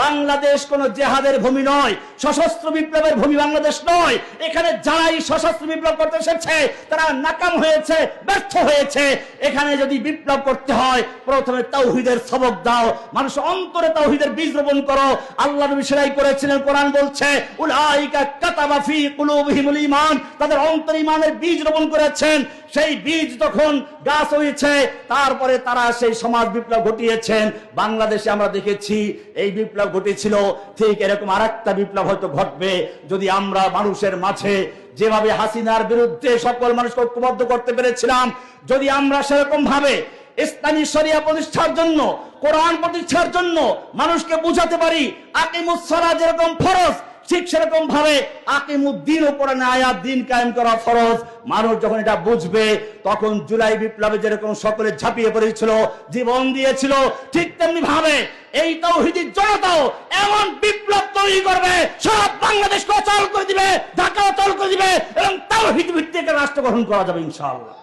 বাংলাদেশ কোন জেহাদের ভূমি নয়, সশস্ত্র বিপ্লবের ভূমি বাংলাদেশ নয়। এখানে যারাই সশস্ত্র বিপ্লব করতে এসেছে তারা নাকাম হয়েছে, ব্যর্থ হয়েছে। এখানে যদি বিপ্লব করতে হয় প্রথমে তাওহীদের সবক দাও, মানুষ অন্তরে তাওহীদের বীজ রোপণ করো। আল্লাহ নবী সেটাই করেছিলেন। কোরআন বলছে উলাইকা কাতাবা ফি কুলুবিহিমুল ঈমান, তাদের অন্তরে ঈমানের বীজ রোপণ করেছেন। সেই বীজ তখন গাছ হয়েছে, তারপরে তারা সেই সমাজ বিপ্লব ঘটিয়েছেন। বাংলাদেশে আমরা দেখেছি এই বিপ্লব ঘটেছিল, ঠিক এরকম আরেকটা বিপ্লব হয়তো ঘটবে যদি আমরা মানুষের মাঝে যেভাবে হাসিনার বিরুদ্ধে সকল মানুষকে ঐক্যবদ্ধ করতে পেরেছিলাম, যদি আমরা সেরকম ভাবে ইসলামী শরিয়া প্রতিষ্ঠার জন্য, কোরআন প্রতিষ্ঠার জন্য মানুষকে বুঝাতে পারি আকিমুস সালাহ যেরকম ফরজ, ঠিক সেরকম ভাবে আকিমুদ্দিন উপরে আয়াত দিন কায়েম করা ফরজ। মানুষ যখন এটা বুঝবে তখন জুলাই বিপ্লবে যেরকম সকলে ঝাঁপিয়ে পড়েছিল, জীবন দিয়েছিল, ঠিক তেমনি ভাবে এই তাওহীদি জনতাও এমন বিপ্লব তৈরি করবে, সব বাংলাদেশকে অচল করে দিবে, ঢাকা অচল করে দিবে এবং তাওহীদ ভিত্তিক রাষ্ট্র গঠন করা যাবে ইনশাআল্লাহ।